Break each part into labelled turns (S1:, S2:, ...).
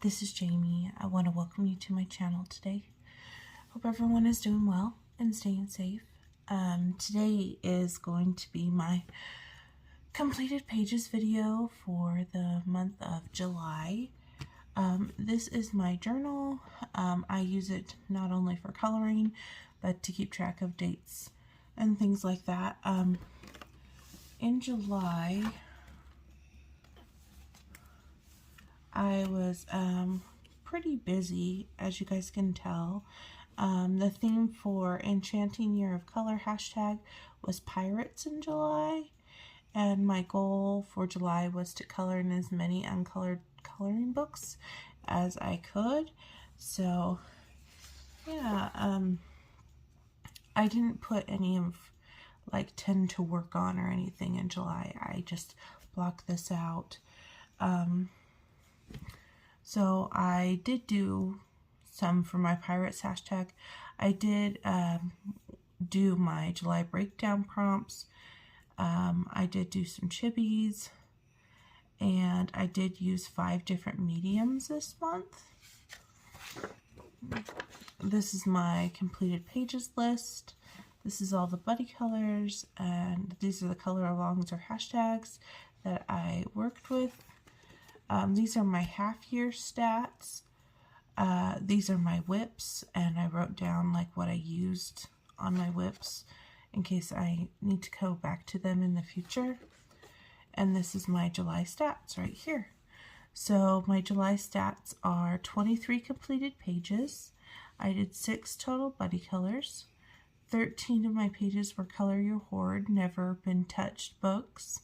S1: This is Jamie. I want to welcome you to my channel today. Hope everyone is doing well and staying safe. Today is going to be my completed pages video for the month of July. This is my journal. I use it not only for coloring, but to keep track of dates and things like that. In July, I was pretty busy, as you guys can tell. The theme for Enchanting Year of Color hashtag was pirates in July, and my goal for July was to color in as many uncolored coloring books as I could. So yeah, I didn't put any of like 10 to work on or anything in July. I just blocked this out. So I did do some for my pirates hashtag. I did do my July breakdown prompts. I did do some chibis, and I did use 5 different mediums this month. This is my completed pages list. This is all the buddy colors, and these are the color alongs or hashtags that I worked with. These are my half-year stats. These are my whips, and I wrote down like what I used on my whips in case I need to go back to them in the future. And this is my July stats right here. So my July stats are 23 completed pages. I did 6 total buddy colors. 13 of my pages were Color Your Hoard, Never Been Touched books.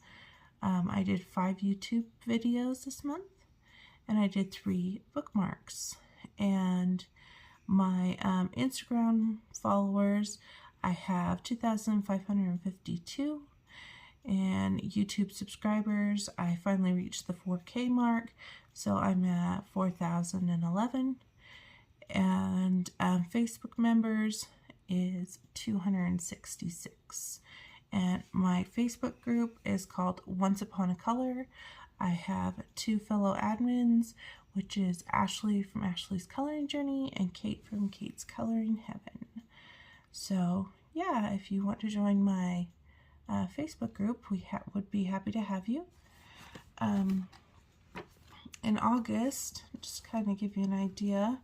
S1: I did 5 YouTube videos this month, and I did 3 bookmarks. And my Instagram followers, I have 2,552, and YouTube subscribers, I finally reached the 4K mark, so I'm at 4,011, and Facebook members is 266. And my Facebook group is called Once Upon a Color. I have 2 fellow admins, which is Ashley from Ashley's Coloring Journey and Kate from Kate's Coloring Heaven. So yeah, if you want to join my Facebook group, we would be happy to have you. In August, just kind of give you an idea,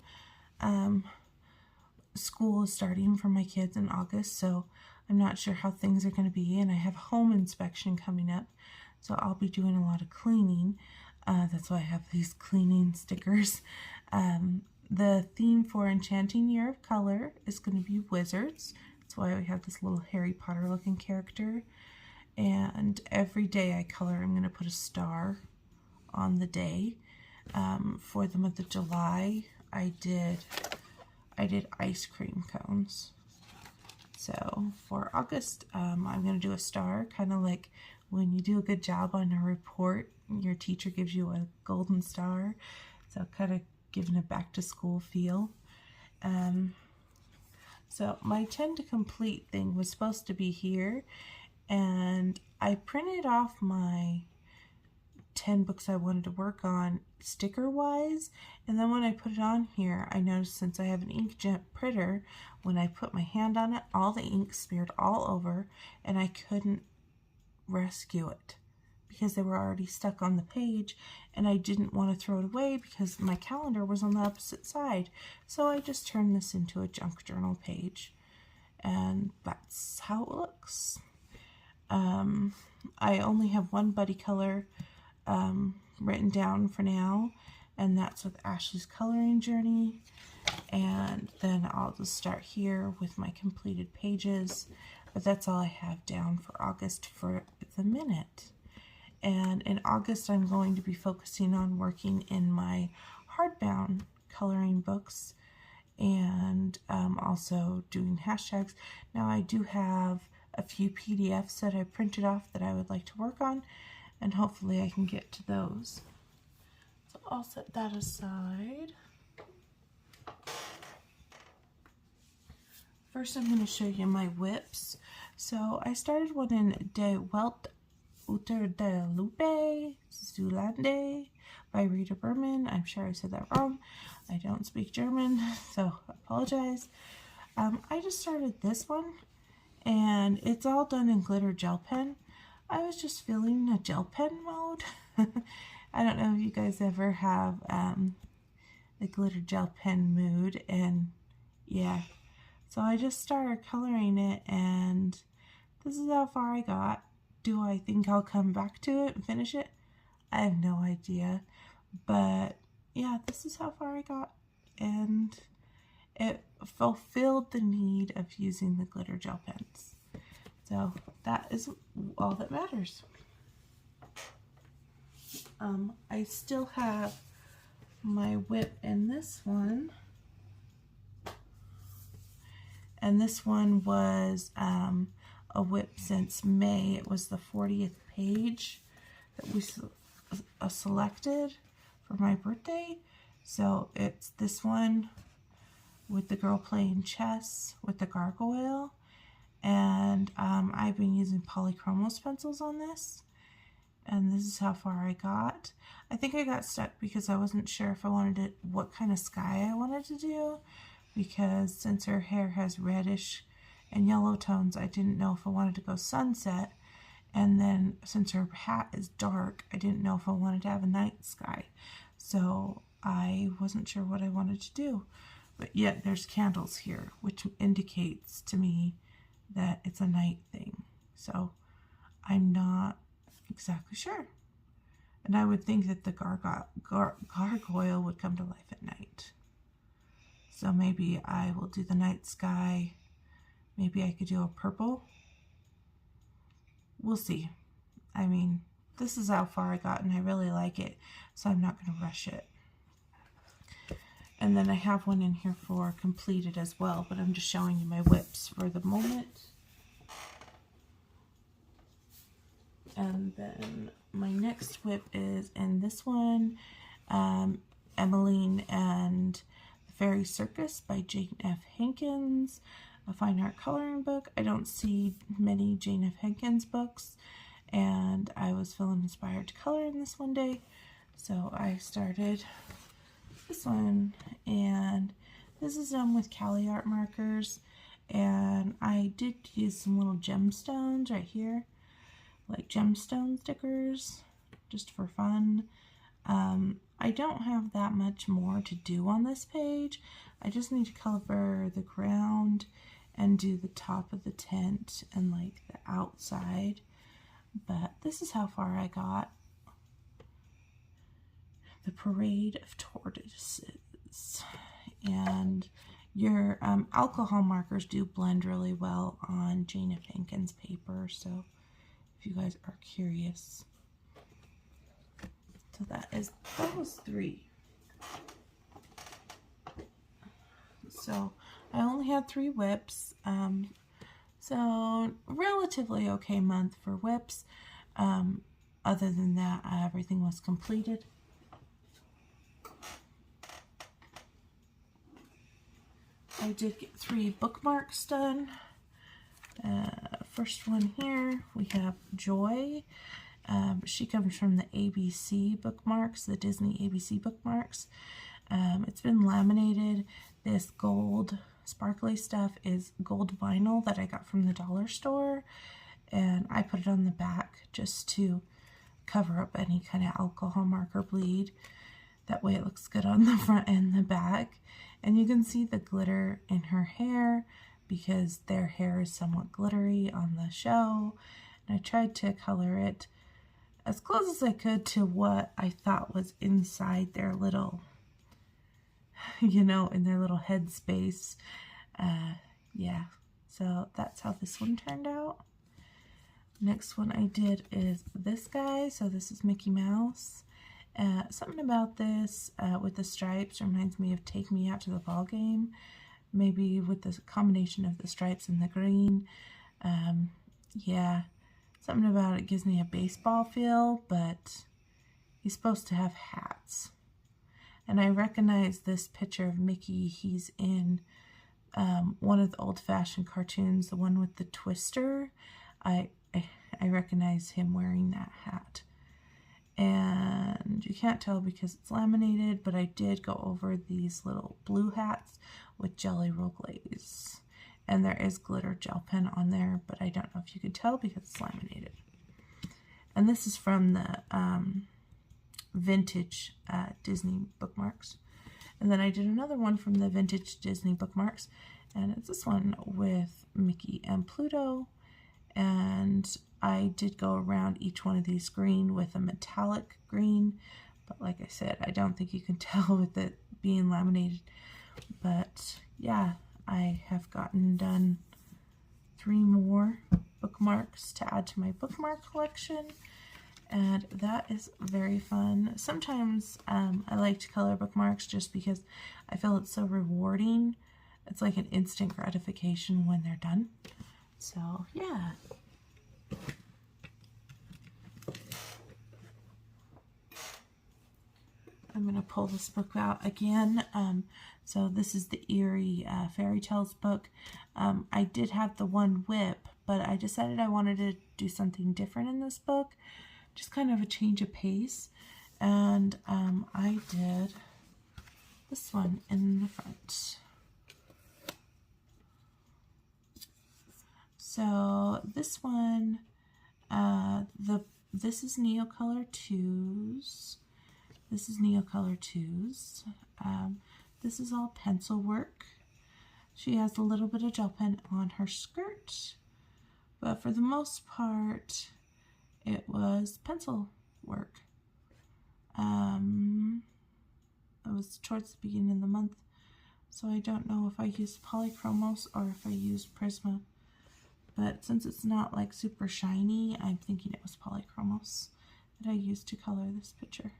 S1: school is starting for my kids in August, so I'm not sure how things are going to be, and I have home inspection coming up, so I'll be doing a lot of cleaning. That's why I have these cleaning stickers. The theme for Enchanting Year of Color is going to be wizards. That's why we have this little Harry Potter looking character. And every day I color, I'm going to put a star on the day. For the month of July, I did ice cream cones. So for August, I'm going to do a star, kind of like when you do a good job on a report, your teacher gives you a golden star. So kind of giving a back to school feel. So my 10 to complete thing was supposed to be here, and I printed off my 10 books I wanted to work on sticker wise, and then when I put it on here, I noticed since I have an inkjet printer, when I put my hand on it, all the ink smeared all over, and I couldn't rescue it because they were already stuck on the page, and I didn't want to throw it away because my calendar was on the opposite side. So I just turned this into a junk journal page, and that's how it looks. I only have one buddy color written down for now, and that's with Ashley's Coloring Journey. And then I'll just start here with my completed pages, but that's all I have down for August for the minute. And in August, I'm going to be focusing on working in my hardbound coloring books, and also doing hashtags. Now I do have a few PDFs that I printed off that I would like to work on, and hopefully I can get to those. So I'll set that aside. First I'm going to show you my whips. So I started one in De Welt Uter de Lupe Zulande by Rita Berman. I'm sure I said that wrong. I don't speak German, so I apologize. I just started this one, and it's all done in glitter gel pen. I was just feeling a gel pen mode. I don't know if you guys ever have the glitter gel pen mood, and yeah. So I just started coloring it, and this is how far I got. Do I think I'll come back to it and finish it? I have no idea. But yeah, this is how far I got, and it fulfilled the need of using the glitter gel pens. So that is all that matters. I still have my whip in this one. And this one was a whip since May. It was the 40th page that we selected for my birthday. So it's this one with the girl playing chess with the gargoyle. And I've been using polychromos pencils on this. And this is how far I got. I think I got stuck because I wasn't sure if I wanted it, what kind of sky I wanted to do. Because since her hair has reddish and yellow tones, I didn't know if I wanted to go sunset. And then since her hat is dark, I didn't know if I wanted to have a night sky. So I wasn't sure what I wanted to do. But yet there's candles here, which indicates to me that it's a night thing. So I'm not exactly sure. And I would think that the gargoyle would come to life at night. So maybe I will do the night sky. Maybe I could do a purple. We'll see. I mean, this is how far I got, and I really like it, so I'm not going to rush it. And then I have one in here for completed as well, but I'm just showing you my whips for the moment. And then my next whip is in this one, Emmeline and the Fairy Circus by Jane F. Hankins, a fine art coloring book. I don't see many Jane F. Hankins books, and I was feeling inspired to color in this one day, so I started this one. And this is done with Cali Art markers, and I did use some little gemstones right here, like gemstone stickers, just for fun. I don't have that much more to do on this page. I just need to cover the ground and do the top of the tent and like the outside. But this is how far I got. The Parade of Tortoises. And your alcohol markers do blend really well on Jane F. Hankins paper, so if you guys are curious. So that was 3. So I only had 3 whips. So relatively okay month for whips. Other than that, everything was completed. I did get 3 bookmarks done. First one here, we have Joy. She comes from the ABC bookmarks, the Disney ABC bookmarks. It's been laminated. This gold sparkly stuff is gold vinyl that I got from the dollar store, and I put it on the back just to cover up any kind of alcohol marker bleed. That way it looks good on the front and the back. And you can see the glitter in her hair because their hair is somewhat glittery on the show. And I tried to color it as close as I could to what I thought was inside their little, you know, in their little head space. Yeah, so that's how this one turned out. Next one I did is this guy. So this is Mickey Mouse. Something about this with the stripes reminds me of Take Me Out to the Ball Game. Maybe with the combination of the stripes and the green. Yeah, something about it gives me a baseball feel, but he's supposed to have hats. And I recognize this picture of Mickey. He's in one of the old-fashioned cartoons, the one with the twister. I recognize him wearing that hat. And you can't tell because it's laminated, but I did go over these little blue hats with Jelly Roll Glaze. And there is glitter gel pen on there, but I don't know if you could tell because it's laminated. And this is from the vintage Disney bookmarks. And then I did another one from the vintage Disney bookmarks, and it's this one with Mickey and Pluto. And I did go around each one of these green with a metallic green, but like I said, I don't think you can tell with it being laminated. But yeah, I have gotten done 3 more bookmarks to add to my bookmark collection, and that is very fun. Sometimes I like to color bookmarks just because I feel it's so rewarding. It's like an instant gratification when they're done. So yeah. I'm going to pull this book out again. So this is the Eerie Fairy Tales book. I did have the one whip, but I decided I wanted to do something different in this book. Just kind of a change of pace. And I did this one in the front. So this one, this is Neocolor 2s. This is Neocolor 2s. This is all pencil work. She has a little bit of gel pen on her skirt, but for the most part, it was pencil work. It was towards the beginning of the month, so I don't know if I used polychromos or if I used Prisma. But since it's not like super shiny, I'm thinking it was polychromos that I used to color this picture.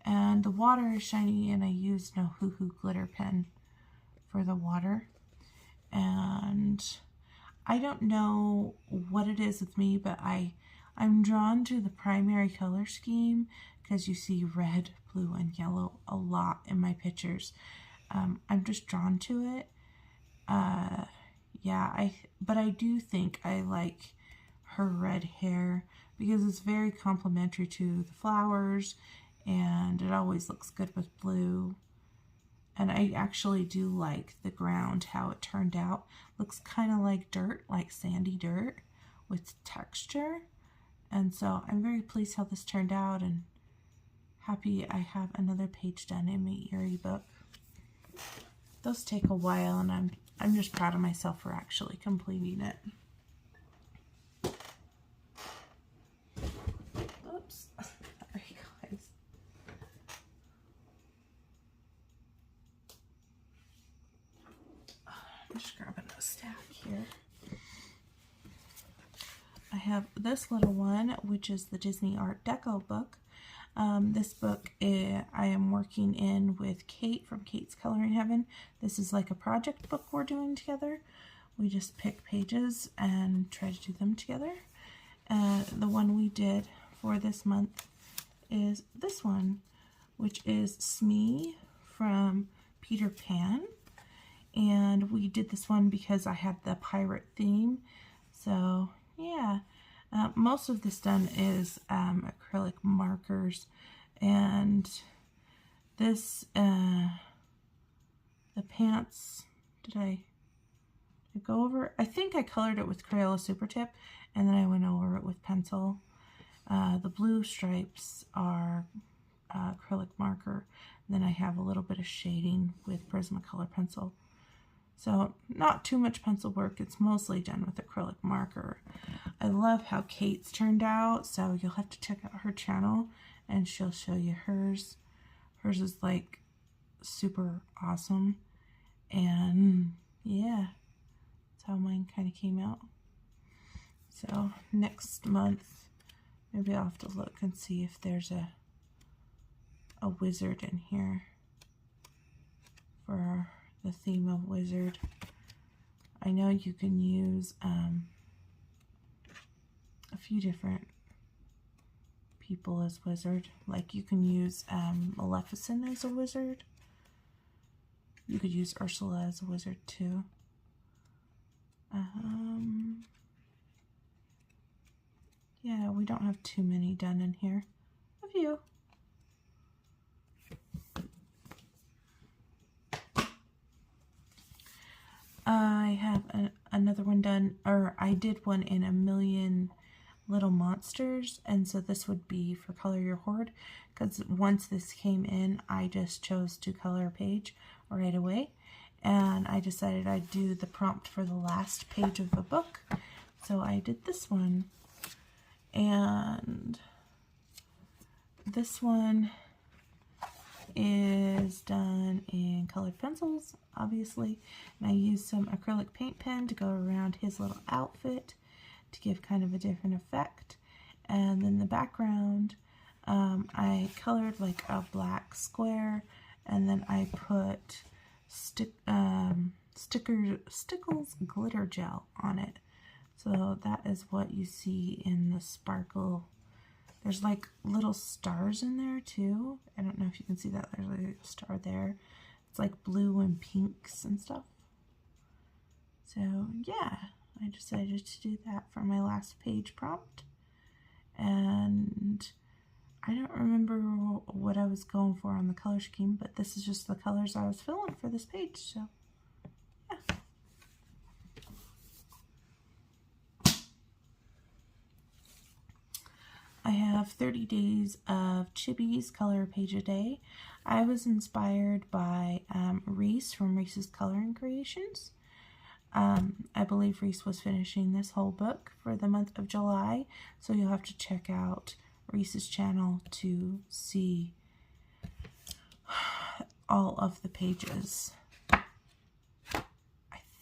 S1: And the water is shiny, and I used no Hoo Hoo glitter pen for the water. And I don't know what it is with me, but I'm drawn to the primary color scheme because you see red, blue, and yellow a lot in my pictures. I'm just drawn to it. Yeah, but I do think I like her red hair because it's very complementary to the flowers, and it always looks good with blue. And I actually do like the ground, how it turned out. Looks kind of like dirt, like sandy dirt with texture. And so I'm very pleased how this turned out, and happy I have another page done in my Eerie book. Those take a while, and I'm just proud of myself for actually completing it. Oops. Sorry, guys. I'm just grabbing a stack here. I have this little one, which is the Disney Art Deco book. This book I am working in with Kate from Kate's Coloring Heaven. This is like a project book we're doing together. We just pick pages and try to do them together. The one we did for this month is this one, which is Smee from Peter Pan. And we did this one because I had the pirate theme. So yeah. Most of this done is acrylic markers, and this, the pants, did I go over? I think I colored it with Crayola Super Tip, and then I went over it with pencil. The blue stripes are acrylic marker, and then I have a little bit of shading with Prismacolor pencil. So not too much pencil work, it's mostly done with acrylic marker. I love how Kate's turned out, so you'll have to check out her channel and she'll show you hers. Hers is like super awesome, and yeah, that's how mine kind of came out. So next month, maybe I'll have to look and see if there's a wizard in here for the theme of wizard. I know you can use a few different people as wizard. Like you can use Maleficent as a wizard. You could use Ursula as a wizard too. yeah, we don't have too many done in here. A few. I have another one done, or I did one in A Million Little Monsters, and so this would be for Color Your Horde, because once this came in, I just chose to color a page right away, and I decided I'd do the prompt for the last page of the book, so I did this one. And this one is done in colored pencils, obviously, and I used some acrylic paint pen to go around his little outfit to give kind of a different effect. And then the background, I colored like a black square, and then I put Stickles glitter gel on it. So that is what you see in the sparkle. There's like little stars in there too. I don't know if you can see that. There's like a star there. It's like blue and pinks and stuff. So yeah, I decided to do that for my last page prompt. And I don't remember what I was going for on the color scheme, but this is just the colors I was filling for this page. So yeah. I have 30 days of Chibi's Color a Page a Day. I was inspired by Reese from Reese's Coloring Creations. I believe Reese was finishing this whole book for the month of July, so you'll have to check out Reese's channel to see all of the pages. I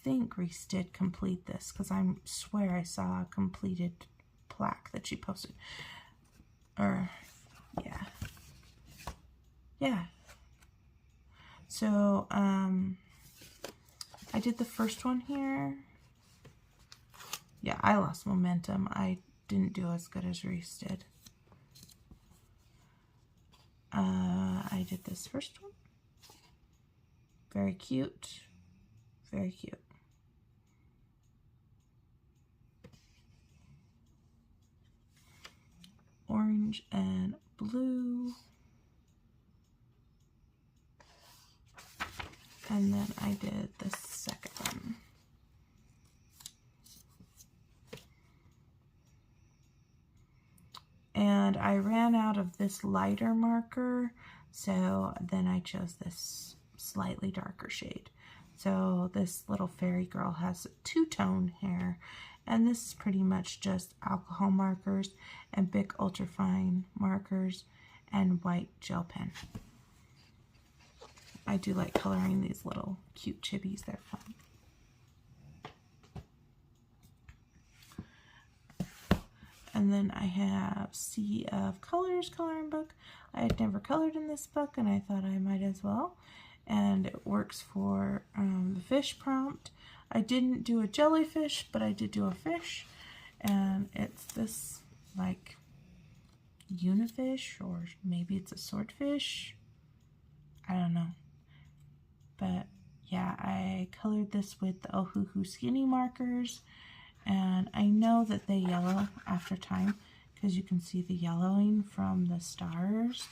S1: think Reese did complete this, because I swear I saw a completed plaque that she posted. Or, yeah. Yeah. So, I did the first one here. Yeah, I lost momentum. I didn't do as good as Reese did. I did this first one. Very cute. Very cute. Orange and blue. And then I did the second one. And I ran out of this lighter marker, so then I chose this slightly darker shade. So this little fairy girl has two-tone hair, and this is pretty much just alcohol markers and Bic Ultrafine markers and white gel pen. I do like coloring these little cute chibis, they're fun. And then I have Sea of Colors coloring book. I had never colored in this book, and I thought I might as well. And it works for the fish prompt. I didn't do a jellyfish, but I did do a fish. And it's this like unifish, or maybe it's a swordfish. I don't know. But yeah, I colored this with the Ohuhu Skinny markers. And I know that they yellow after time, because you can see the yellowing from the stars.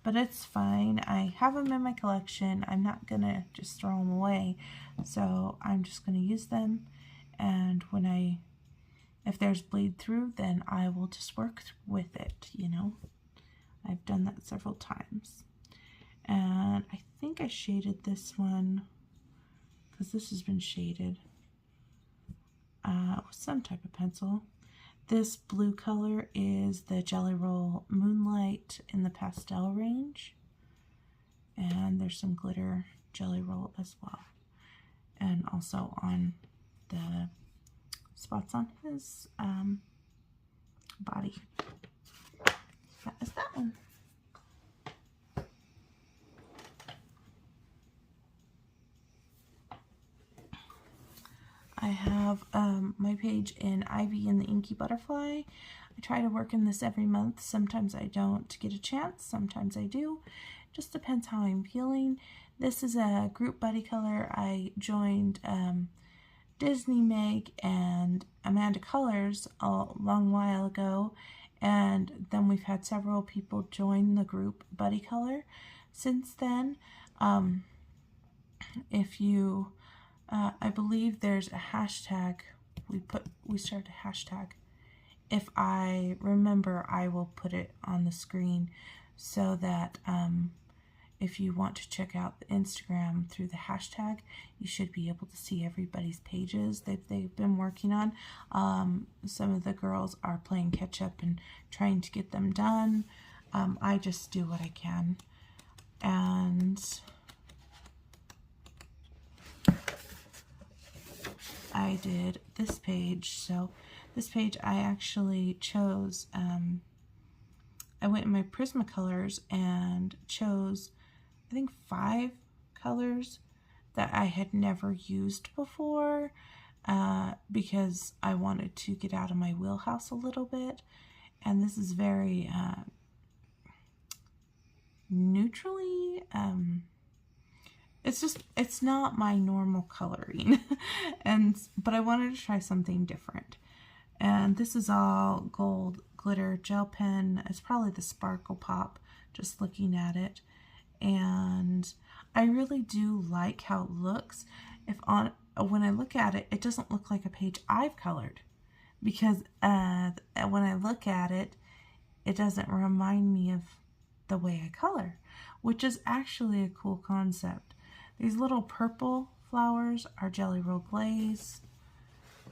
S1: But it's fine. I have them in my collection. I'm not going to just throw them away. So I'm just going to use them. And when if there's bleed through, then I will just work with it, you know. I've done that several times. And I think I shaded this one, because this has been shaded with some type of pencil. This blue color is the Jelly Roll Moonlight in the pastel range. And there's some glitter Jelly Roll as well. And also on the spots on his body. That is that one. I have my page in Ivy and the Inky Butterfly. I try to work in this every month. Sometimes I don't get a chance, sometimes I do. Just depends how I'm feeling. This is a group buddy color. I joined Disney Meg and Amanda Colors a long while ago, and then we've had several people join the group buddycolor since then. If you, I believe there's a hashtag, we started a hashtag. If I remember, I will put it on the screen so that if you want to check out the Instagram through the hashtag, you should be able to see everybody's pages that they've been working on. Some of the girls are playing catch up and trying to get them done. I just do what I can. And I did this page. So this page I actually chose, I went in my Prismacolors and chose, I think, 5 colors that I had never used before, because I wanted to get out of my wheelhouse a little bit. And this is very neutrally, it's not my normal coloring. But I wanted to try something different. And this is all gold glitter gel pen. It's probably the Sparkle Pop, just looking at it. And I really do like how it looks. When I look at it, it doesn't look like a page I've colored, because when I look at it, it doesn't remind me of the way I color, which is actually a cool concept. These little purple flowers are Jelly Roll Glaze.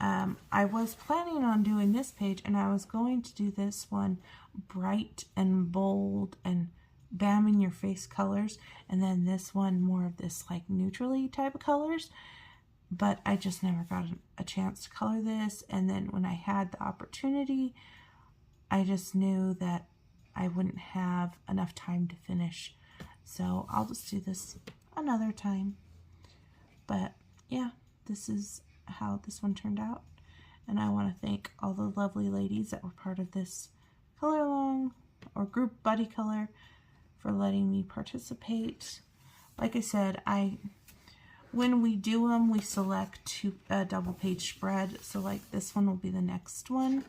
S1: I was planning on doing this page, and I was going to do this one bright and bold and bam in your face colors, and then this one more of this like neutrally type of colors, but I just never got a chance to color this. And then when I had the opportunity, I just knew that I wouldn't have enough time to finish, so I'll just do this another time. But yeah, this is how this one turned out, and I want to thank all the lovely ladies that were part of this color along or group buddycolor for letting me participate. Like I said, when we do them, we select a double page spread, so like this one will be the next one.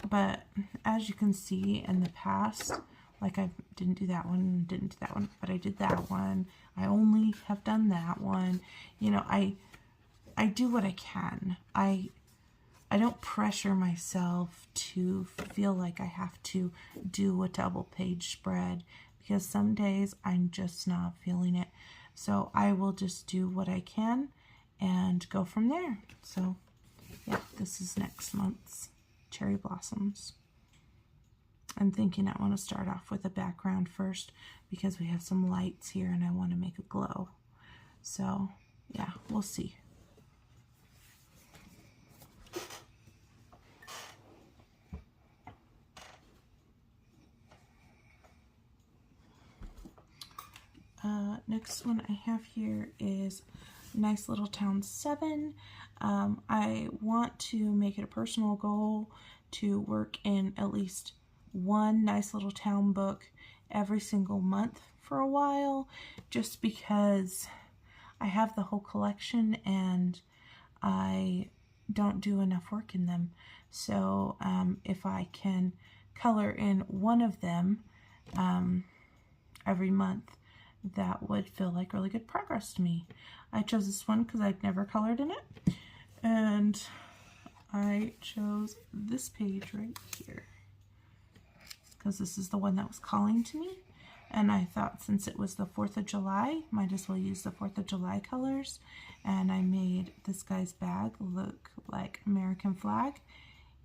S1: But as you can see in the past, like I didn't do that one, but I did that one. I only have done that one. You know, I do what I can. I don't pressure myself to feel like I have to do a double page spread, because some days I'm just not feeling it. So I will just do what I can and go from there. So yeah, this is next month's Cherry Blossoms. I'm thinking I want to start off with a background first, because we have some lights here and I want to make a glow. So yeah, we'll see. Next one I have here is Nice Little Town 7. I want to make it a personal goal to work in at least one Nice Little Town book every single month for a while, just because I have the whole collection and I don't do enough work in them. So if I can color in one of them every month, that would feel like really good progress to me. I chose this one because I'd never colored in it, and I chose this page right here because this is the one that was calling to me, and I thought since it was the 4th of July, might as well use the 4th of July colors. And I made this guy's bag look like American flag,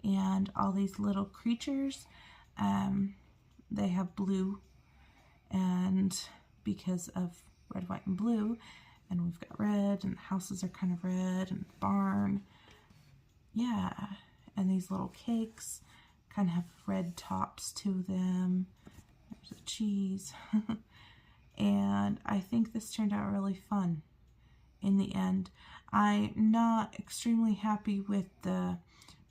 S1: and all these little creatures, they have blue, and because of red, white, and blue, and we've got red, and the houses are kind of red, and the barn, yeah, and these little cakes kind of have red tops to them. There's a cheese. And I think this turned out really fun in the end. I'm not extremely happy with the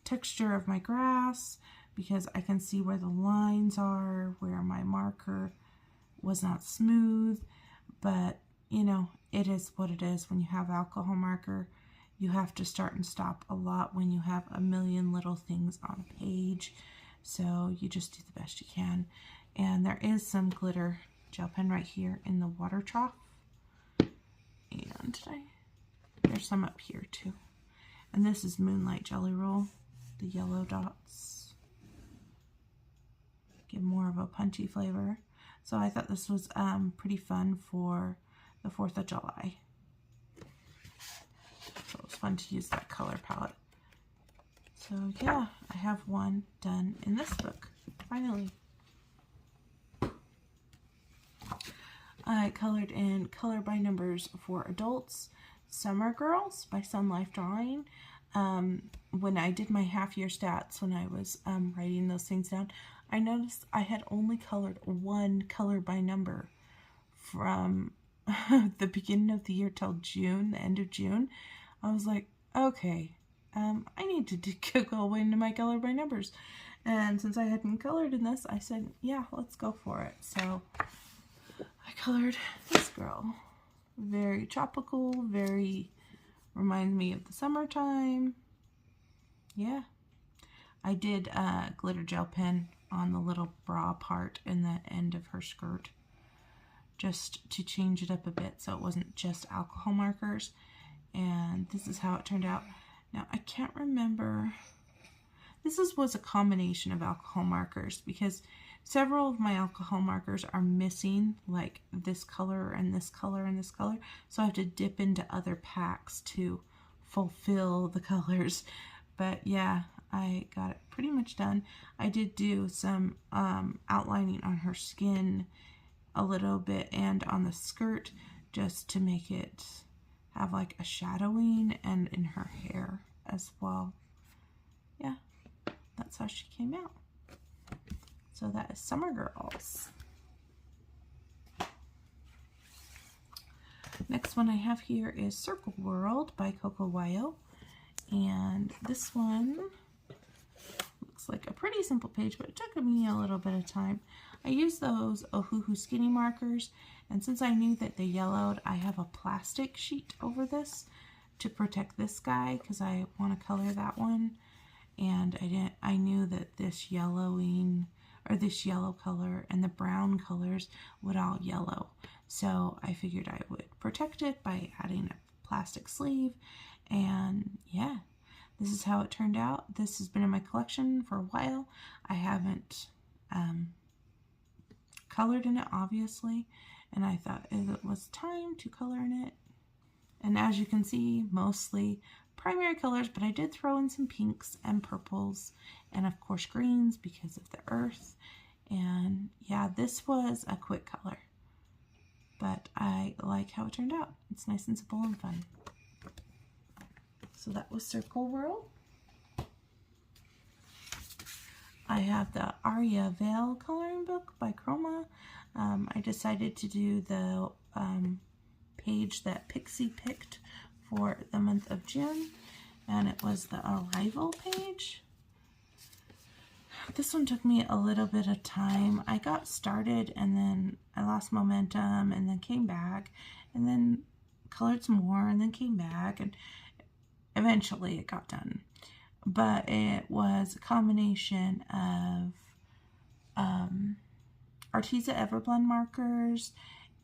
S1: texture of my grass, because I can see where the lines are, where my marker was not smooth, but you know, it is what it is. When you have alcohol marker, you have to start and stop a lot when you have a million little things on a page. So you just do the best you can. And there is some glitter gel pen right here in the water trough. And there's some up here too. And this is Moonlight Jelly Roll, the yellow dots. Give more of a punchy flavor. So I thought this was pretty fun for the 4th of July. So it was fun to use that color palette. So yeah, I have one done in this book, finally. I colored in Color by Numbers for Adults, Summer Girls by Sun Life Drawing. When I did my half-year stats, when I was writing those things down, I noticed I had only colored one color by number from the beginning of the year till June, the end of June. I was like, okay, I need to go into my color by numbers. And since I hadn't colored in this, I said, yeah, let's go for it. So I colored this girl. Very tropical, very reminds me of the summertime. Yeah. I did glitter gel pen on the little bra part in the end of her skirt, just to change it up a bit so it wasn't just alcohol markers. And this is how it turned out. Now I can't remember, this was a combination of alcohol markers, because several of my alcohol markers are missing, like this color and this color and this color, so I have to dip into other packs to fulfill the colors. But yeah, I got it pretty much done. I did do some outlining on her skin a little bit and on the skirt, just to make it have like a shadowing, and in her hair as well. Yeah, that's how she came out. So that is Summer Girls. Next one I have here is Circle World by Coco Wayo. And this one looks like a pretty simple page, but it took me a little bit of time. I used those Ohuhu Skinny markers, and since I knew that they yellowed, I have a plastic sheet over this to protect this guy, because I want to color that one. And I knew that this yellowing, or this yellow color and the brown colors would all yellow. So I figured I would protect it by adding a plastic sleeve. And yeah, this is how it turned out. This has been in my collection for a while. I haven't colored in it, obviously, and I thought it was time to color in it. And as you can see, mostly primary colors, but I did throw in some pinks and purples, and of course greens because of the earth. And yeah, this was a quick color, but I like how it turned out. It's nice and simple and fun. So that was Circle World. I have the Aria Veil coloring book by Chroma. I decided to do the page that Pixie picked for the month of June, and it was the Arrival page. This one took me a little bit of time. I got started and then I lost momentum and then came back and then colored some more and then came back, and eventually it got done. But it was a combination of Arteza Everblend markers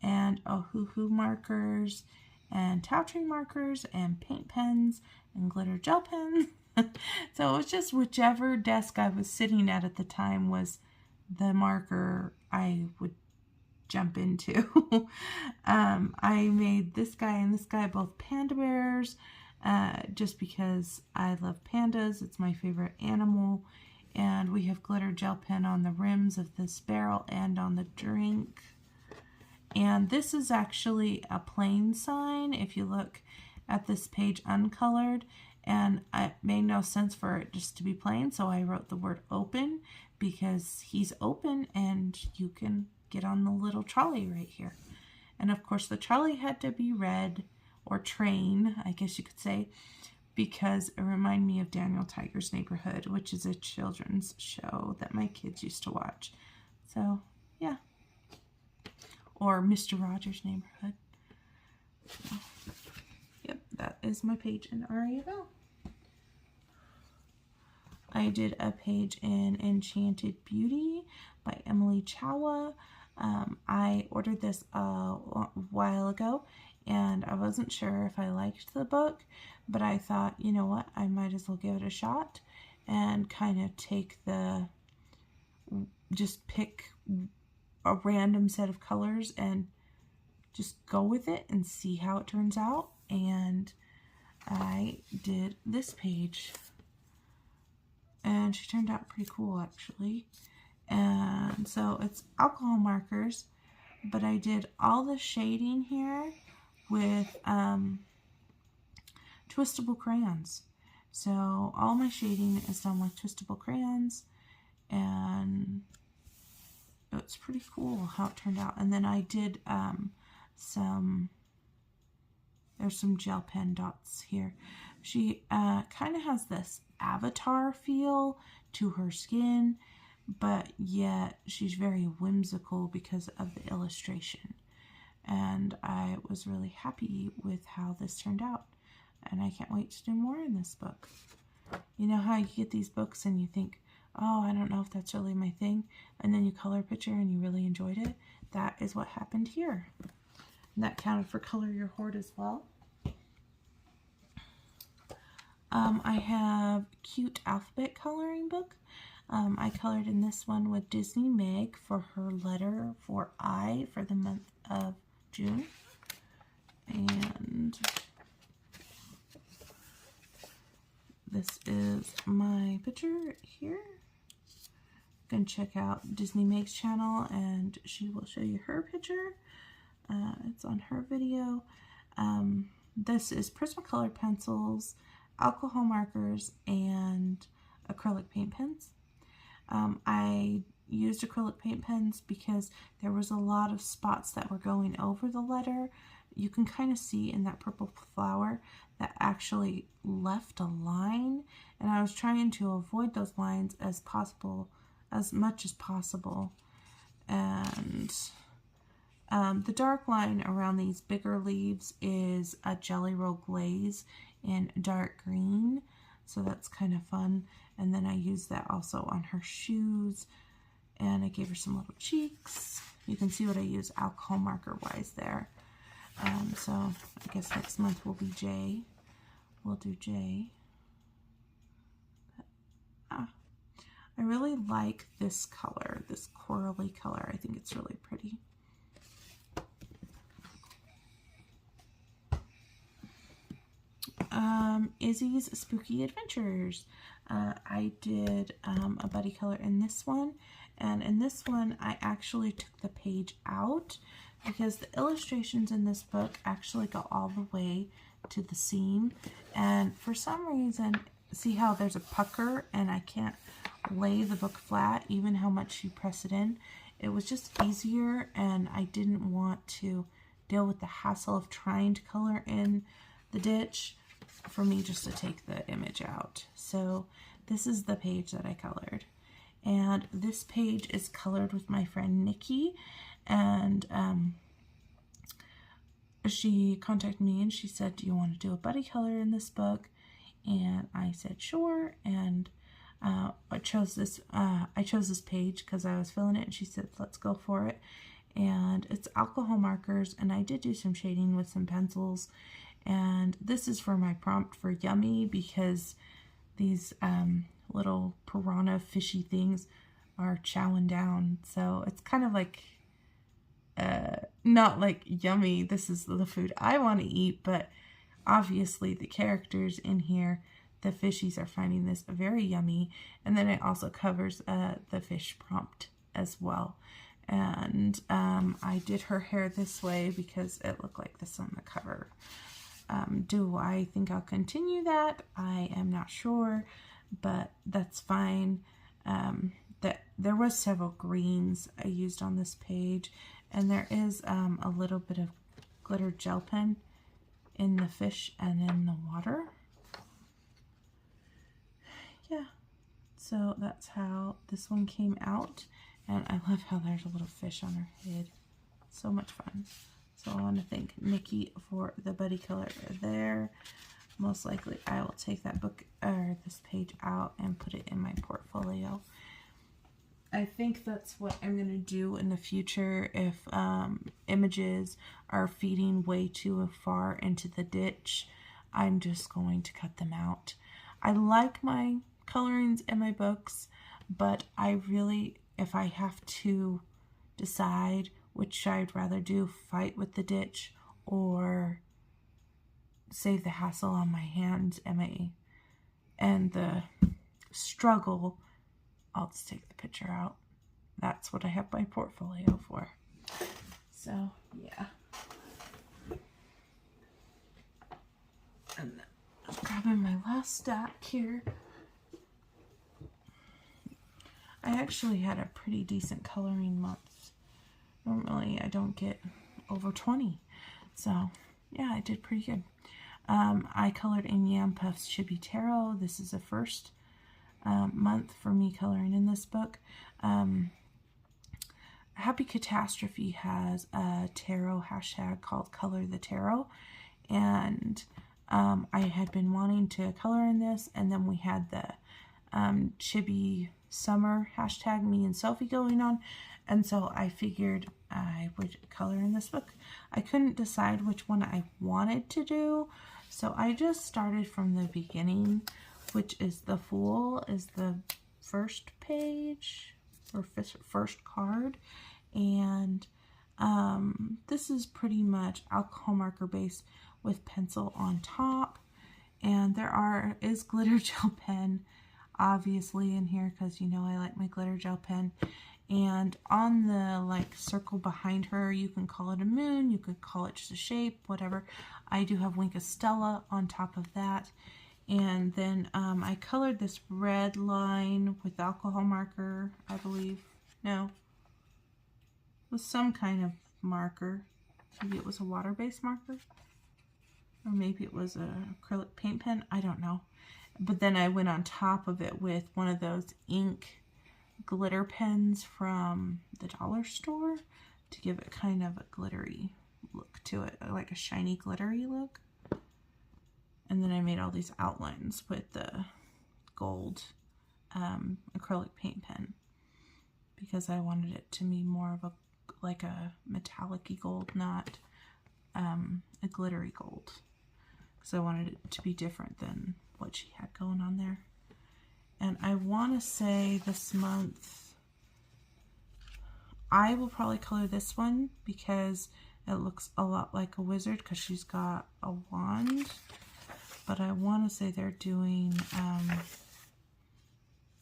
S1: and Ohuhu markers and Towtring markers and paint pens and glitter gel pens. So it was just whichever desk I was sitting at the time was the marker I would jump into. I made this guy and this guy both panda bears, just because I love pandas. It's my favorite animal. And we have glitter gel pen on the rims of this barrel and on the drink. And this is actually a plain sign if you look at this page uncolored, and it made no sense for it just to be plain, so I wrote the word open because he's open and you can get on the little trolley right here. And of course the trolley had to be red, or train, I guess you could say, because it reminded me of Daniel Tiger's Neighborhood, which is a children's show that my kids used to watch. So yeah. Or Mr. Rogers' Neighborhood. So, yep, that is my page in REFL. I did a page in Enchanted Beauty by Emily Chawa. I ordered this a while ago, and I wasn't sure if I liked the book, but I thought, you know what, I might as well give it a shot and kind of just pick a random set of colors and just go with it and see how it turns out. And I did this page, and she turned out pretty cool actually. And so it's alcohol markers, but I did all the shading here with twistable crayons. So all my shading is done with twistable crayons, and it's pretty cool how it turned out. And then I did there's some gel pen dots here. She kind of has this avatar feel to her skin, but yet she's very whimsical because of the illustration. And I was really happy with how this turned out, and I can't wait to do more in this book. You know how you get these books and you think, oh, I don't know if that's really my thing, and then you color a picture and you really enjoyed it? That is what happened here. And that counted for Color Your Hoard as well. I have cute alphabet coloring book. I colored in this one with Disney Meg for her letter for I for the month of June. And this is my picture here. You can check out Disney Meg's channel and she will show you her picture. It's on her video. This is Prismacolor pencils, alcohol markers, and acrylic paint pens. I used acrylic paint pens because there was a lot of spots that were going over the letter. You can kind of see in that purple flower that actually left a line, and I was trying to avoid those lines as much as possible. And the dark line around these bigger leaves is a Jelly Roll glaze in dark green, so that's kind of fun. And then I used that also on her shoes, and I gave her some little cheeks. You can see what I use alcohol marker wise there. So I guess next month will be J. We'll do J. I really like this color, this corally color. I think it's really pretty. Izzy's Spooky Adventures. I did a buddy color in this one, and in this one I actually took the page out because the illustrations in this book actually go all the way to the seam, and for some reason, see how there's a pucker and I can't lay the book flat even how much you press it in. It was just easier, and I didn't want to deal with the hassle of trying to color in the ditch for me just to take the image out. So this is the page that I colored, and this page is colored with my friend Nikki, and she contacted me and she said, do you want to do a buddy color in this book? And I said sure, and I chose this page because I was feeling it, and she said let's go for it. And it's alcohol markers, and I did do some shading with some pencils. And this is for my prompt for Yummy, because these little piranha fishy things are chowing down. So it's kind of like, not like Yummy, this is the food I want to eat, but obviously the characters in here, the fishies, are finding this very yummy. And then it also covers the fish prompt as well. And I did her hair this way because it looked like this on the cover. Do I think I'll continue that? I am not sure, but that's fine. There was several greens I used on this page, and there is a little bit of glitter gel pen in the fish and in the water. Yeah, so that's how this one came out, and I love how there's a little fish on her head. So much fun. So I want to thank Nikki for the buddy color there. most likely I will take that book or this page out and put it in my portfolio. I think that's what I'm going to do in the future if images are feeding way too far into the ditch. I'm just going to cut them out. I like my colorings in my books, but I really, if I have to decide which I'd rather do, fight with the ditch or save the hassle on my hands and the struggle, I'll just take the picture out. That's what I have my portfolio for. So, yeah. And I'm grabbing my last stack here. I actually had a pretty decent coloring month. Normally I don't get over 20. So, yeah, I did pretty good. I colored in Yam Puff's Chibi Tarot. This is the first month for me coloring in this book. Happy Catastrophe has a tarot hashtag called Color the Tarot, and I had been wanting to color in this, and then we had the Chibi Summer hashtag, me and Sophie, going on, and so I figured I would color in this book. I couldn't decide which one I wanted to do, so I just started from the beginning, which is The Fool is the first page or first card, and this is pretty much alcohol marker base with pencil on top, and there is glitter gel pen obviously in here because you know I like my glitter gel pen. And on the like circle behind her, you can call it a moon, you could call it just a shape, whatever. I do have Wink of Stella on top of that. And then I colored this red line with alcohol marker, I believe. No, with some kind of marker. Maybe it was a water-based marker, or maybe it was an acrylic paint pen. I don't know. But then I went on top of it with one of those ink glitter pens from the dollar store to give it kind of a glittery look to it, like a shiny glittery look. And then I made all these outlines with the gold acrylic paint pen because I wanted it to be more of like a metallic-y gold, not a glittery gold, because I wanted it to be different than what she had going on there. And I want to say this month I will probably color this one because it looks a lot like a wizard because she's got a wand. But I want to say they're doing,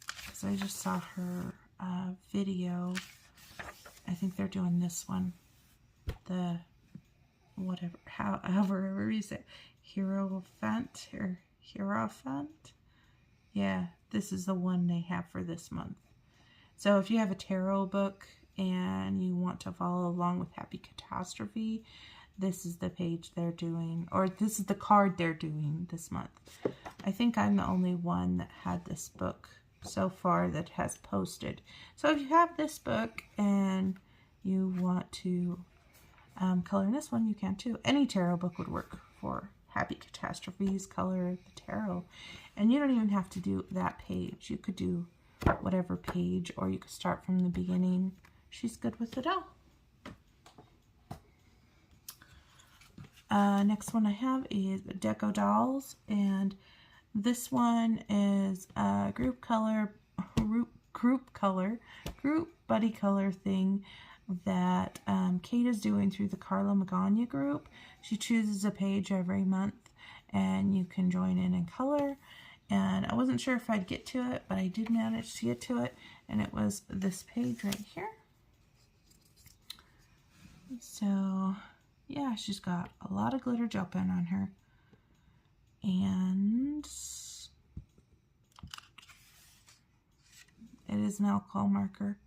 S1: because I just saw her video, I think they're doing this one, the whatever, however you say it, Hierophant or Hierophant. Yeah, this is the one they have for this month. So if you have a tarot book and you want to follow along with Happy Catastrophe, this is the page they're doing, or this is the card they're doing this month. I think I'm the only one that had this book so far that has posted. So if you have this book and you want to color in this one, you can too. Any tarot book would work for Happy Catastrophes, Color the Tarot. And you don't even have to do that page. You could do whatever page, or you could start from the beginning. She's good with it all. Next one I have is Deco Dolls, and this one is a group buddy color thing that Kate is doing through the Carla Magana group. She chooses a page every month and you can join in and color. And I wasn't sure if I'd get to it, but I did manage to get to it, and it was this page right here. So yeah, she's got a lot of glitter gel pen on her, and it is an alcohol marker,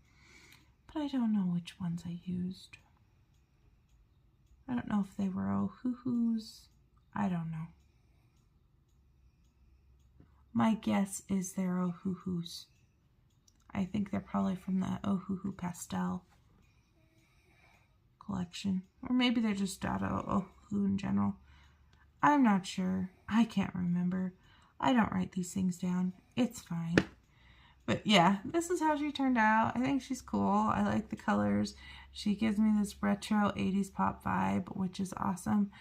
S1: but I don't know which ones I used. I don't know if they were Ohuhus. I don't know. My guess is they're Ohuhus. I think they're probably from the Ohuhu Pastel collection. Or maybe they're just Dada Ohuhu in general. I'm not sure. I can't remember. I don't write these things down. It's fine. But yeah, this is how she turned out. I think she's cool. I like the colors. She gives me this retro 80s pop vibe, which is awesome.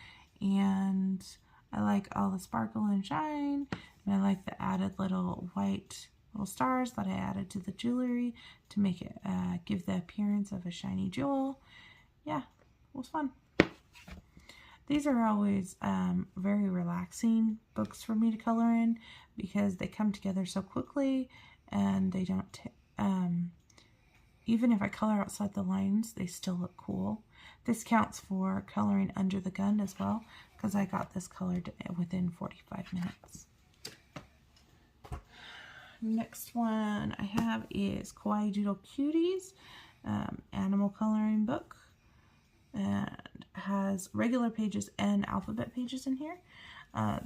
S1: And I like all the sparkle and shine. And I like the added little white little stars that I added to the jewelry to make it give the appearance of a shiny jewel. Yeah, it was fun. These are always very relaxing books for me to color in because they come together so quickly and they don't, even if I color outside the lines, they still look cool. This counts for coloring under the gun as well because I got this colored within 45 minutes. Next one I have is Kawaii Doodle Cuties, animal coloring book. And has regular pages and alphabet pages in here.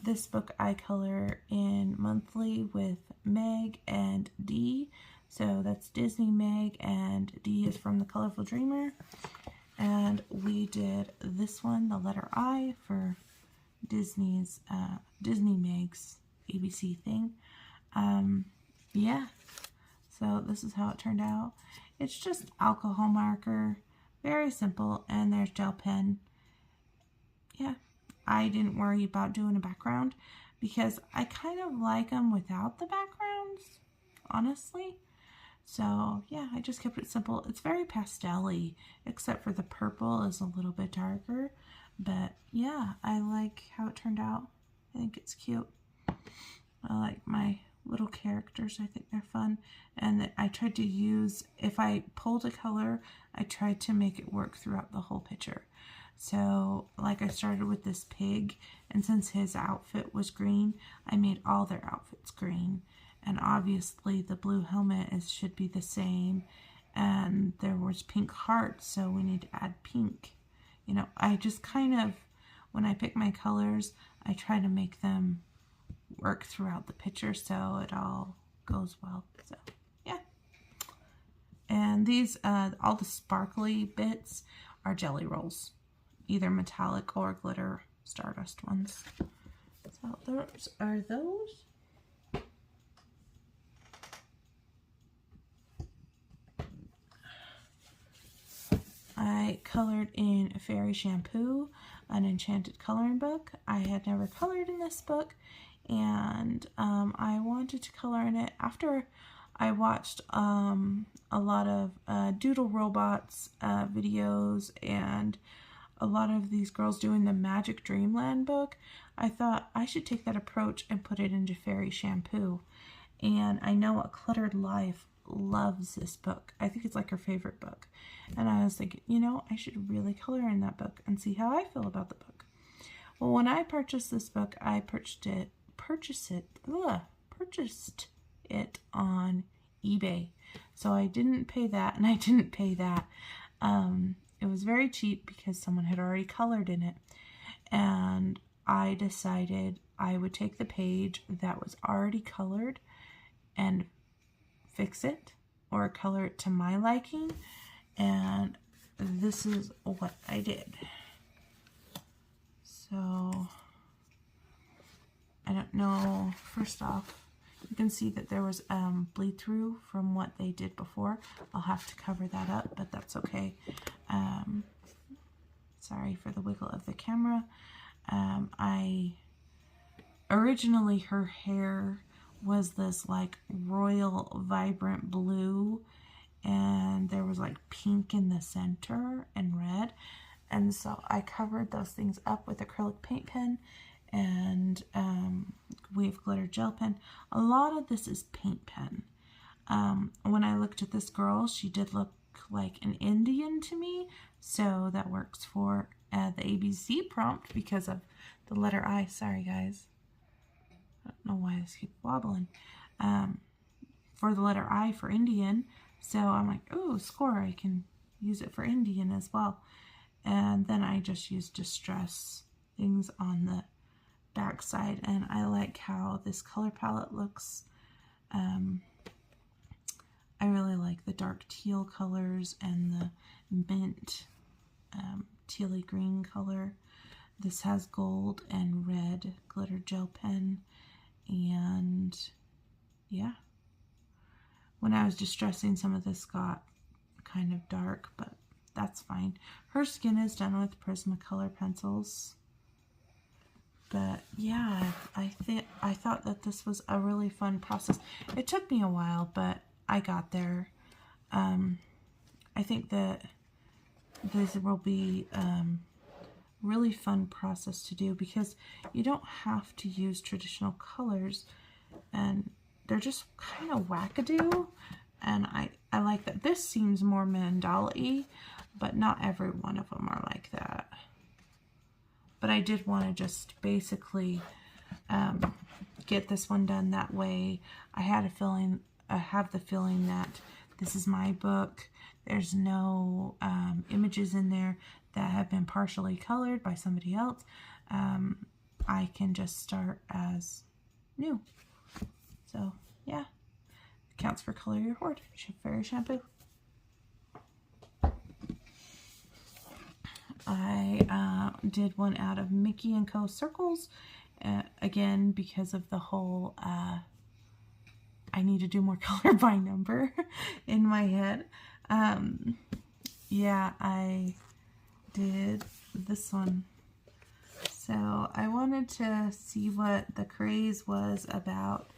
S1: This book I color in monthly with Meg and Dee. So that's Disney Meg and Dee is from The Colorful Dreamer. And we did this one, the letter I, for Disney's Disney Meg's ABC thing. Yeah, so this is how it turned out. It's just alcohol marker. Very simple, and there's gel pen. Yeah, I didn't worry about doing a background because I kind of like them without the backgrounds, honestly. So yeah, I just kept it simple. It's very pastel-y, except for the purple is a little bit darker. But yeah, I like how it turned out. I think it's cute. I like my little characters. I think they're fun. And I tried to use, if I pulled a color, I tried to make it work throughout the whole picture. So like I started with this pig, and since his outfit was green, I made all their outfits green. And obviously the blue helmet should be the same, and there was pink hearts, so we need to add pink. You know, I just kind of, when I pick my colors, I try to make them work throughout the picture so it all goes well. So yeah, and these all the sparkly bits are jelly rolls, either metallic or glitter stardust ones. So those are those. I colored in Fairy Shampoo, an enchanted coloring book. I had never colored in this book, and I wanted to color in it after I watched a lot of Doodle Robots videos and a lot of these girls doing the Magic Dreamland book. I thought I should take that approach and put it into Fairy Shampoo. And I know A Cluttered Life loves this book. I think it's like her favorite book. And I was thinking, you know, I should really color in that book and see how I feel about the book. Well, when I purchased this book, I purchased it on eBay. So I didn't pay that, and I didn't pay that. It was very cheap because someone had already colored in it. And I decided I would take the page that was already colored and fix it or color it to my liking. And this is what I did. So I don't know, first off, you can see that there was bleed through from what they did before. I'll have to cover that up, but that's okay. Sorry for the wiggle of the camera. Originally her hair was this like royal vibrant blue, and there was like pink in the center and red, and so I covered those things up with acrylic paint pen and wave glitter gel pen. A lot of this is paint pen. When I looked at this girl, she did look like an Indian to me, so that works for the ABC prompt because of the letter I. Sorry guys, I don't know why this keeps wobbling. For the letter I for Indian, so I'm like, oh, score, I can use it for Indian as well. And then I just used distress things on the back side, and I like how this color palette looks. I really like the dark teal colors and the mint tealy green color. This has gold and red glitter gel pen, and yeah. When I was distressing, some of this got kind of dark, but that's fine. Her skin is done with Prismacolor pencils. But yeah, I thought that this was a really fun process. It took me a while, but I got there. I think that this will be really fun process to do because you don't have to use traditional colors, and they're just kind of wackadoo, and I like that. This seems more mandala-y, but not every one of them are like that. But I did want to just basically get this one done that way. I have the feeling that this is my book. There's no images in there that have been partially colored by somebody else. I can just start as new. So yeah, counts for Color Your Hoard Fairy Shampoo. I did one out of Mickey & Co. circles, again, because of the whole, I need to do more color by number in my head. Yeah, I did this one. So I wanted to see what the craze was about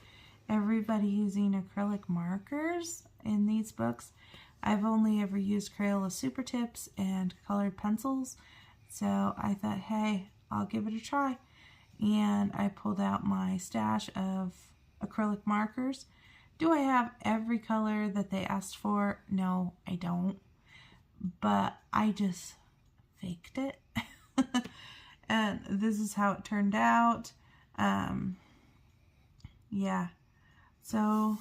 S1: everybody using acrylic markers in these books. I've only ever used Crayola Super Tips and colored pencils, so I thought, hey, I'll give it a try. And I pulled out my stash of acrylic markers. Do I have every color that they asked for? No, I don't. But I just faked it. And this is how it turned out. Yeah. So,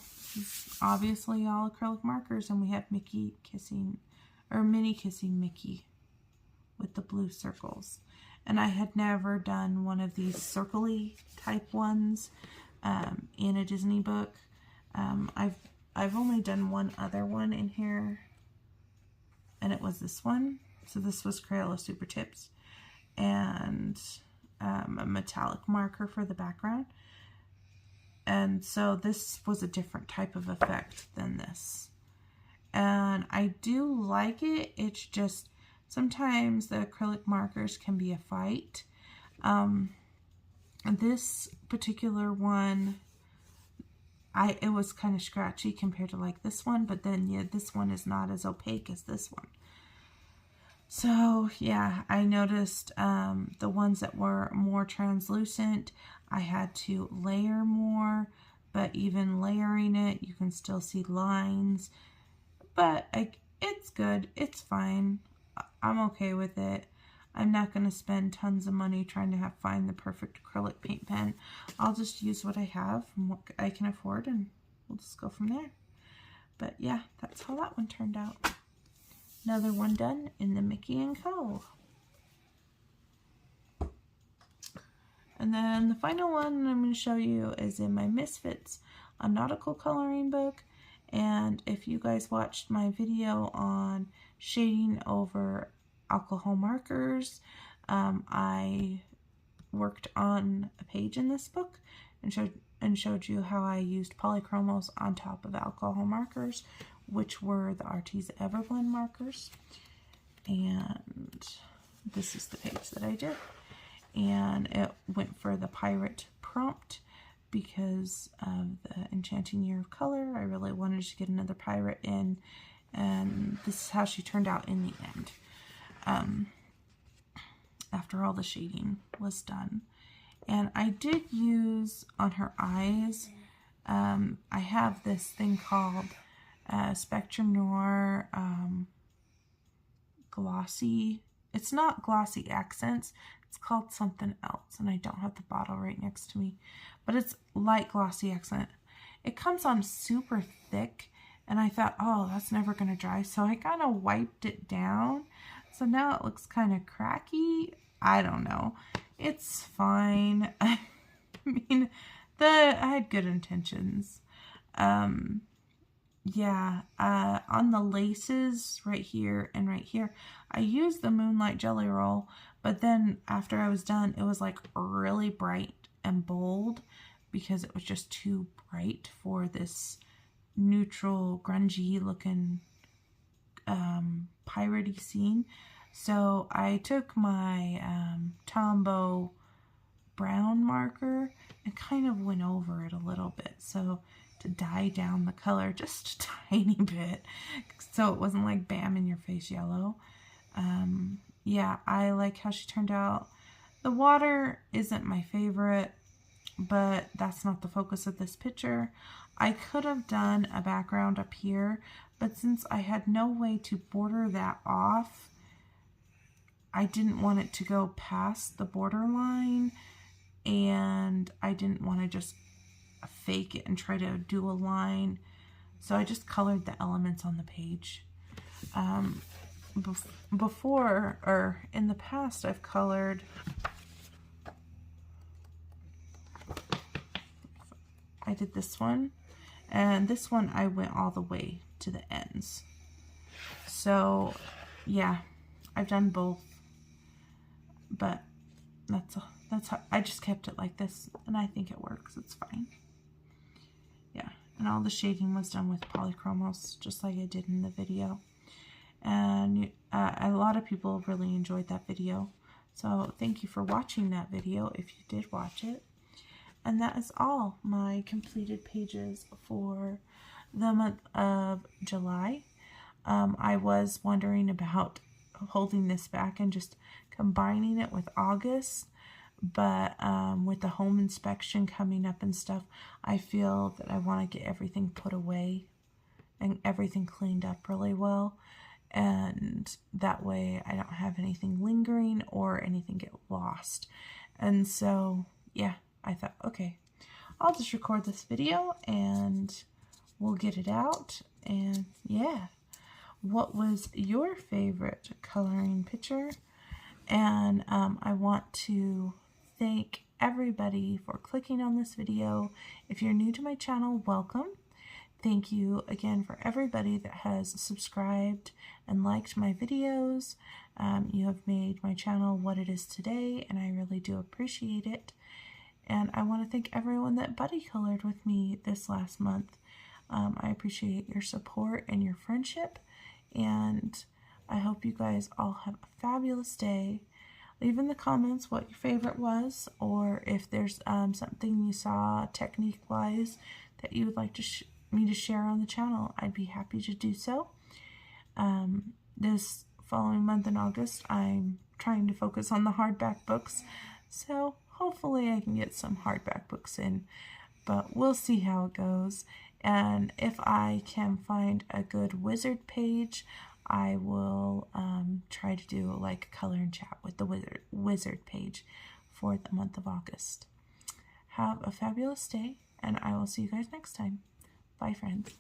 S1: obviously all acrylic markers, and we have Mickey kissing, or Minnie kissing Mickey with the blue circles. And I had never done one of these circle-y type ones in a Disney book. I've only done one other one in here, and it was this one. So this was Crayola Super Tips, and a metallic marker for the background. And so this was a different type of effect than this. And I do like it. It's just sometimes the acrylic markers can be a fight. This particular one, it was kind of scratchy compared to like this one, but then yeah, this one is not as opaque as this one. So yeah, I noticed the ones that were more translucent, I had to layer more, but even layering it, you can still see lines. But it's good. It's fine. I'm okay with it. I'm not going to spend tons of money trying to find the perfect acrylic paint pen. I'll just use what I have and what I can afford, and we'll just go from there. But yeah, that's how that one turned out. Another one done in the Mickey & Co. And then the final one I'm going to show you is in my Misfits, a nautical coloring book. And if you guys watched my video on shading over alcohol markers, I worked on a page in this book and showed you how I used polychromos on top of alcohol markers, which were the Arteza Everblend markers. And this is the page that I did. And it went for the pirate prompt because of the Enchanting Year of Color. I really wanted to get another pirate in, and this is how she turned out in the end. After all the shading was done. And I did use on her eyes, I have this thing called Spectrum Noir Glossy. It's not Glossy Accents. It's called something else, and I don't have the bottle right next to me. But it's light glossy accent. It comes on super thick, and I thought, oh, that's never going to dry. So I kind of wiped it down. So now it looks kind of cracky. I don't know. It's fine. I mean, I had good intentions. Yeah, on the laces right here and right here, I used the Moonlight Jelly Roll, But then after I was done, it was like really bright and bold because it was just too bright for this neutral, grungy looking piratey scene. So I took my Tombow brown marker and kind of went over it a little bit, so to dye down the color just a tiny bit, so it wasn't like bam in your face yellow. Yeah, I like how she turned out. The water isn't my favorite, but that's not the focus of this picture. I could have done a background up here, but since I had no way to border that off, I didn't want it to go past the border line, and I didn't want to just fake it and try to do a line. So I just colored the elements on the page. Before, or in the past, I've colored I did this one, and this one I went all the way to the ends. So yeah, I've done both, but that's how I just kept it like this, and I think it works. It's fine. Yeah, and all the shading was done with polychromos, just like I did in the video. And a lot of people really enjoyed that video, so thank you for watching that video if you did watch it. And that is all my completed pages for the month of July. I was wondering about holding this back and just combining it with August, but with the home inspection coming up and stuff, I feel that I want to get everything put away and everything cleaned up really well, and that way I don't have anything lingering or anything get lost. And so yeah, I thought, okay, I'll just record this video and we'll get it out. And yeah, what was your favorite coloring picture? And I want to thank everybody for clicking on this video. If you're new to my channel, welcome. Thank you again for everybody that has subscribed and liked my videos. You have made my channel what it is today, and I really do appreciate it. And I want to thank everyone that buddy colored with me this last month. I appreciate your support and your friendship, and I hope you guys all have a fabulous day. Leave in the comments what your favorite was, or if there's something you saw technique-wise that you would like me to share on the channel. I'd be happy to do so. This following month in August, I'm trying to focus on the hardback books, so hopefully I can get some hardback books in, but we'll see how it goes. And if I can find a good wizard page, I will try to do like a color and chat with the wizard page for the month of August. Have a fabulous day, and I will see you guys next time. Bye, friends.